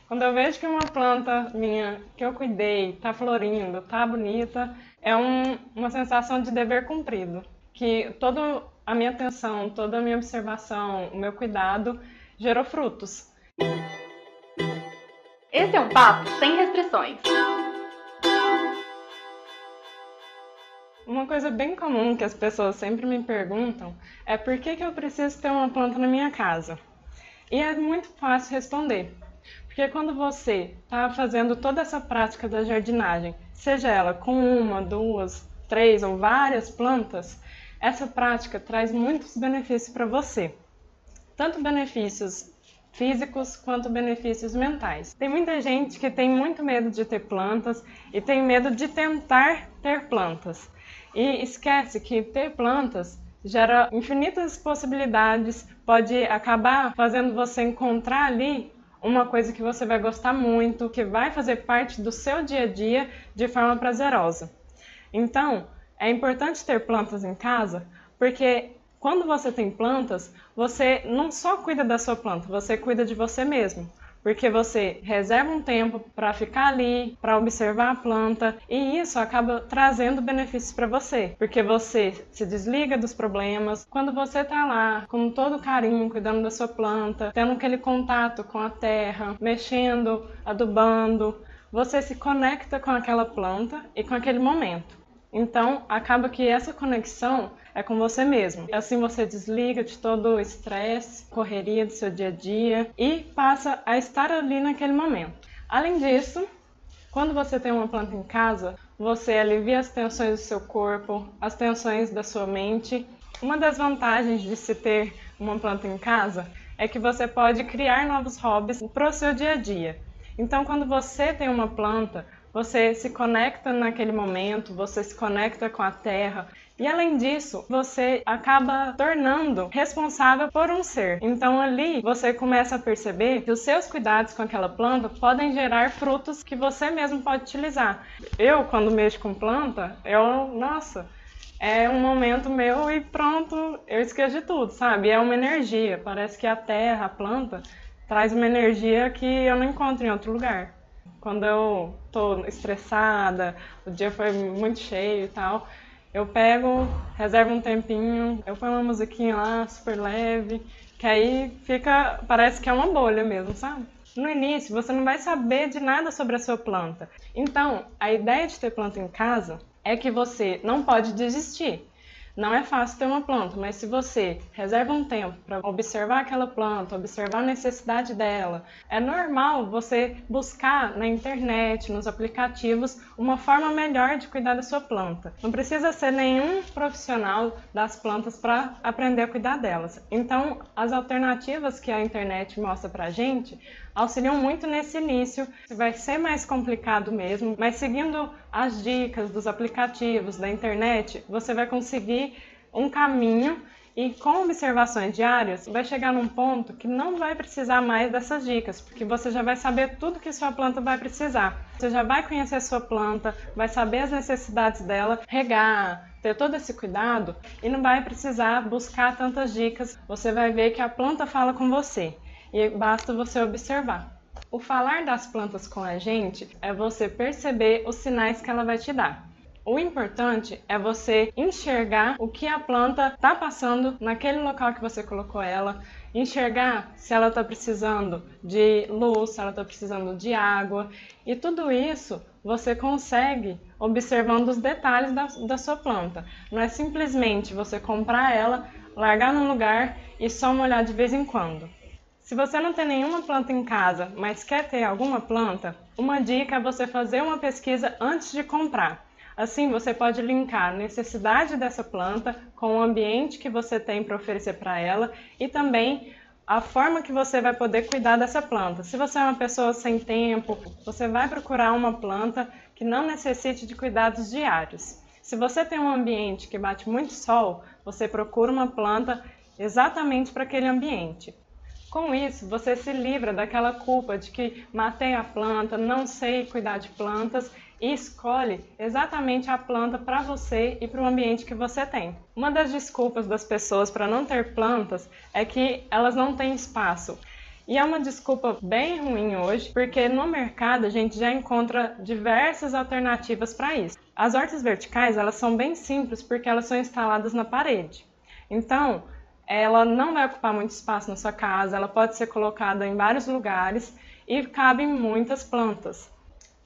Quando eu vejo que uma planta minha que eu cuidei tá florindo, tá bonita, é uma sensação de dever cumprido. Que toda a minha atenção, toda a minha observação, o meu cuidado gerou frutos. Esse é um papo sem restrições. Uma coisa bem comum que as pessoas sempre me perguntam é por que eu preciso ter uma planta na minha casa. E é muito fácil responder. Porque quando você está fazendo toda essa prática da jardinagem, seja ela com uma, duas, três ou várias plantas, essa prática traz muitos benefícios para você. Tanto benefícios físicos quanto benefícios mentais. Tem muita gente que tem muito medo de ter plantas e tem medo de tentar ter plantas. E esquece que ter plantas gera infinitas possibilidades, pode acabar fazendo você encontrar ali uma coisa que você vai gostar muito, que vai fazer parte do seu dia a dia de forma prazerosa. Então, é importante ter plantas em casa, porque quando você tem plantas, você não só cuida da sua planta, você cuida de você mesmo. Porque você reserva um tempo para ficar ali, para observar a planta, e isso acaba trazendo benefícios para você, porque você se desliga dos problemas. Quando você está lá com todo carinho, cuidando da sua planta, tendo aquele contato com a terra, mexendo, adubando, você se conecta com aquela planta e com aquele momento. Então, acaba que essa conexão é com você mesmo. Assim você desliga de todo o estresse, correria do seu dia a dia e passa a estar ali naquele momento. Além disso, quando você tem uma planta em casa, você alivia as tensões do seu corpo, as tensões da sua mente. Uma das vantagens de se ter uma planta em casa é que você pode criar novos hobbies para o seu dia a dia. Então, quando você tem uma planta, você se conecta naquele momento, você se conecta com a terra e, além disso, você acaba tornando responsável por um ser. Então, ali você começa a perceber que os seus cuidados com aquela planta podem gerar frutos que você mesmo pode utilizar. Eu, quando mexo com planta, nossa, é um momento meu e pronto, eu esqueço de tudo, sabe? É uma energia, parece que a terra, a planta, traz uma energia que eu não encontro em outro lugar. Quando eu tô estressada, o dia foi muito cheio e tal, eu pego, reservo um tempinho, eu ponho uma musiquinha lá, super leve, que aí fica, parece que é uma bolha mesmo, sabe? No início, você não vai saber de nada sobre a sua planta. Então, a ideia de ter planta em casa é que você não pode desistir. Não é fácil ter uma planta, mas se você reserva um tempo para observar aquela planta, observar a necessidade dela, é normal você buscar na internet, nos aplicativos, uma forma melhor de cuidar da sua planta. Não precisa ser nenhum profissional das plantas para aprender a cuidar delas. Então, as alternativas que a internet mostra para a gente auxiliam muito nesse início. Vai ser mais complicado mesmo, mas seguindo as dicas dos aplicativos, da internet, você vai conseguir um caminho e com observações diárias vai chegar num ponto que não vai precisar mais dessas dicas, porque você já vai saber tudo que sua planta vai precisar. Você já vai conhecer a sua planta, vai saber as necessidades dela, regar, ter todo esse cuidado e não vai precisar buscar tantas dicas. Você vai ver que a planta fala com você. E basta você observar. O falar das plantas com a gente é você perceber os sinais que ela vai te dar. O importante é você enxergar o que a planta está passando naquele local que você colocou ela, enxergar se ela está precisando de luz, se ela está precisando de água, e tudo isso você consegue observando os detalhes da sua planta. Não é simplesmente você comprar ela, largar num lugar e só molhar de vez em quando. Se você não tem nenhuma planta em casa, mas quer ter alguma planta, uma dica é você fazer uma pesquisa antes de comprar. Assim, você pode linkar a necessidade dessa planta com o ambiente que você tem para oferecer para ela e também a forma que você vai poder cuidar dessa planta. Se você é uma pessoa sem tempo, você vai procurar uma planta que não necessite de cuidados diários. Se você tem um ambiente que bate muito sol, você procura uma planta exatamente para aquele ambiente. Com isso, você se livra daquela culpa de que matei a planta, não sei cuidar de plantas e escolhe exatamente a planta para você e para o ambiente que você tem. Uma das desculpas das pessoas para não ter plantas é que elas não têm espaço. E é uma desculpa bem ruim hoje, porque no mercado a gente já encontra diversas alternativas para isso. As hortas verticais, elas são bem simples porque elas são instaladas na parede. Então, ela não vai ocupar muito espaço na sua casa, ela pode ser colocada em vários lugares e cabe muitas plantas.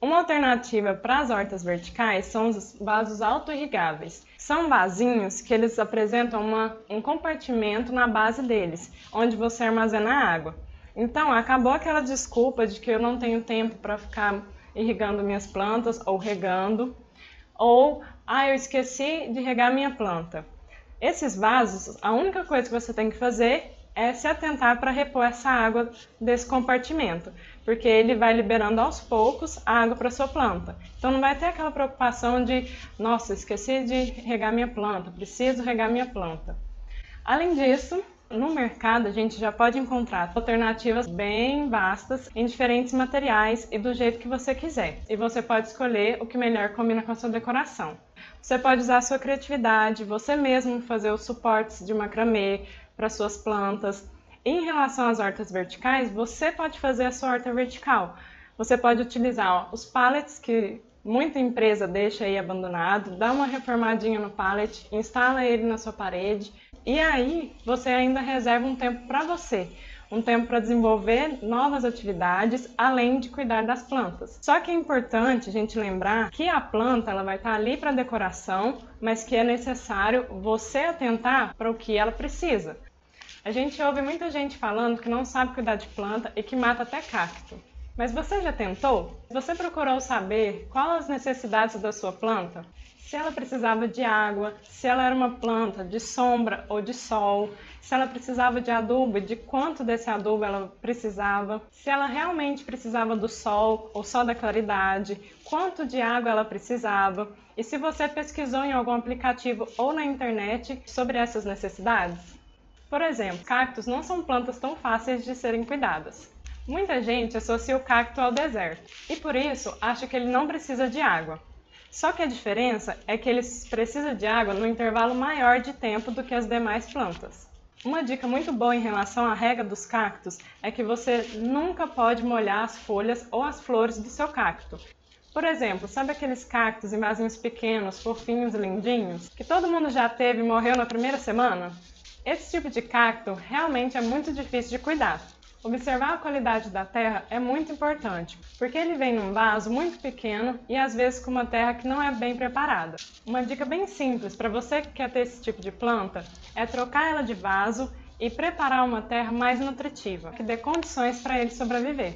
Uma alternativa para as hortas verticais são os vasos auto-irrigáveis. São vasinhos que eles apresentam um compartimento na base deles, onde você armazena a água. Então, acabou aquela desculpa de que eu não tenho tempo para ficar irrigando minhas plantas ou regando, ou eu esqueci de regar minha planta. Esses vasos, a única coisa que você tem que fazer é se atentar para repor essa água desse compartimento, porque ele vai liberando aos poucos a água para sua planta. Então não vai ter aquela preocupação de, nossa, esqueci de regar minha planta, preciso regar minha planta. Além disso, no mercado a gente já pode encontrar alternativas bem vastas em diferentes materiais e do jeito que você quiser. E você pode escolher o que melhor combina com a sua decoração. Você pode usar a sua criatividade, você mesmo fazer os suportes de macramê para suas plantas. E em relação às hortas verticais, você pode fazer a sua horta vertical. Você pode utilizar os pallets que muita empresa deixa aí abandonado, dá uma reformadinha no pallet, instala ele na sua parede. E aí você ainda reserva um tempo para você, um tempo para desenvolver novas atividades, além de cuidar das plantas. Só que é importante a gente lembrar que a planta ela vai estar ali para decoração, mas que é necessário você atentar para o que ela precisa. A gente ouve muita gente falando que não sabe cuidar de planta e que mata até cacto. Mas você já tentou? Você procurou saber quais as necessidades da sua planta? Se ela precisava de água, se ela era uma planta de sombra ou de sol, se ela precisava de adubo e de quanto desse adubo ela precisava, se ela realmente precisava do sol ou só da claridade, quanto de água ela precisava, e se você pesquisou em algum aplicativo ou na internet sobre essas necessidades. Por exemplo, cactos não são plantas tão fáceis de serem cuidadas. Muita gente associa o cacto ao deserto e por isso acha que ele não precisa de água. Só que a diferença é que ele precisa de água no intervalo maior de tempo do que as demais plantas. Uma dica muito boa em relação à rega dos cactos é que você nunca pode molhar as folhas ou as flores do seu cacto. Por exemplo, sabe aqueles cactos em vasinhos pequenos, fofinhos e lindinhos, que todo mundo já teve e morreu na primeira semana? Esse tipo de cacto realmente é muito difícil de cuidar. Observar a qualidade da terra é muito importante, porque ele vem num vaso muito pequeno e às vezes com uma terra que não é bem preparada. Uma dica bem simples para você que quer ter esse tipo de planta é trocar ela de vaso e preparar uma terra mais nutritiva, que dê condições para ele sobreviver.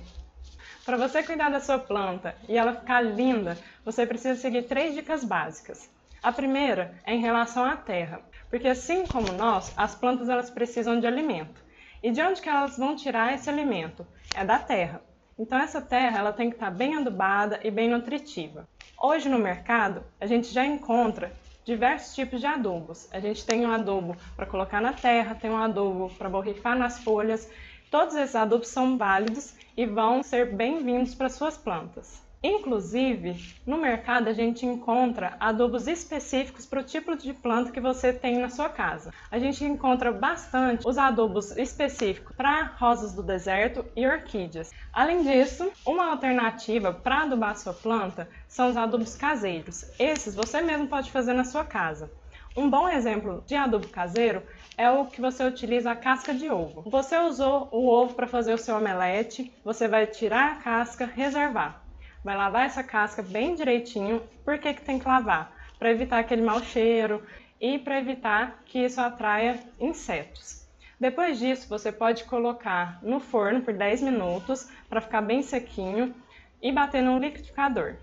Para você cuidar da sua planta e ela ficar linda, você precisa seguir 3 dicas básicas. A primeira é em relação à terra, porque assim como nós, as plantas elas precisam de alimento. E de onde que elas vão tirar esse alimento? É da terra. Então essa terra ela tem que estar bem adubada e bem nutritiva. Hoje no mercado a gente já encontra diversos tipos de adubos. A gente tem um adubo para colocar na terra, tem um adubo para borrifar nas folhas. Todos esses adubos são válidos e vão ser bem-vindos para suas plantas. Inclusive, no mercado a gente encontra adubos específicos para o tipo de planta que você tem na sua casa. A gente encontra bastante os adubos específicos para rosas do deserto e orquídeas. Além disso, uma alternativa para adubar sua planta são os adubos caseiros. Esses você mesmo pode fazer na sua casa. Um bom exemplo de adubo caseiro é o que você utiliza a casca de ovo. Você usou o ovo para fazer o seu omelete, você vai tirar a casca, reservar. Vai lavar essa casca bem direitinho. Por que tem que lavar? Para evitar aquele mau cheiro e para evitar que isso atraia insetos. Depois disso, você pode colocar no forno por 10 minutos para ficar bem sequinho e bater no liquidificador.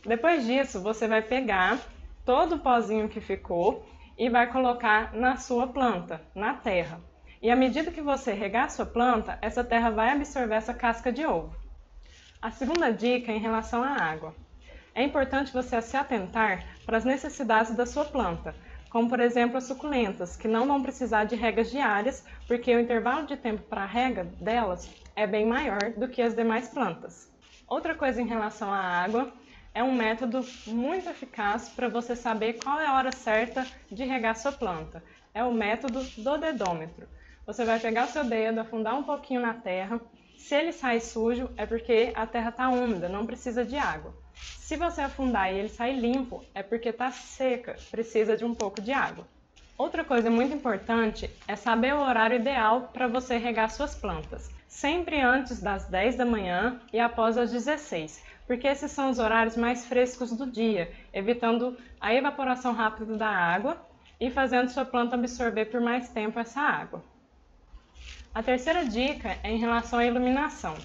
Depois disso, você vai pegar todo o pozinho que ficou e vai colocar na sua planta, na terra. E à medida que você regar a sua planta, essa terra vai absorver essa casca de ovo. A segunda dica é em relação à água. É importante você se atentar para as necessidades da sua planta, como por exemplo as suculentas, que não vão precisar de regas diárias, porque o intervalo de tempo para a rega delas é bem maior do que as demais plantas. Outra coisa em relação à água é um método muito eficaz para você saber qual é a hora certa de regar sua planta. É o método do dedômetro. Você vai pegar o seu dedo, afundar um pouquinho na terra Se ele sai sujo, é porque a terra está úmida, não precisa de água. Se você afundar e ele sair limpo, é porque está seca, precisa de um pouco de água. Outra coisa muito importante é saber o horário ideal para você regar suas plantas. Sempre antes das 10 da manhã e após as 16, porque esses são os horários mais frescos do dia, evitando a evaporação rápida da água e fazendo sua planta absorver por mais tempo essa água. A terceira dica é em relação à iluminação.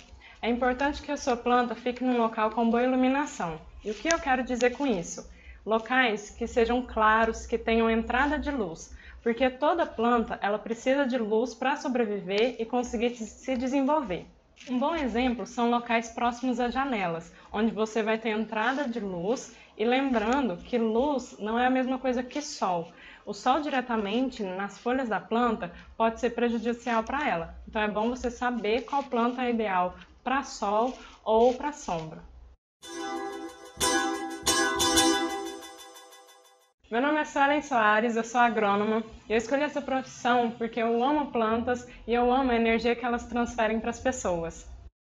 É importante que a sua planta fique num local com boa iluminação. E o que eu quero dizer com isso? Locais que sejam claros, que tenham entrada de luz, porque toda planta ela precisa de luz para sobreviver e conseguir se desenvolver. Um bom exemplo são locais próximos às janelas, onde você vai ter entrada de luz e lembrando que luz não é a mesma coisa que sol. O sol diretamente nas folhas da planta pode ser prejudicial para ela, então é bom você saber qual planta é ideal para sol ou para sombra. Meu nome é Suelen Soares, eu sou agrônoma e eu escolhi essa profissão porque eu amo plantas e eu amo a energia que elas transferem para as pessoas.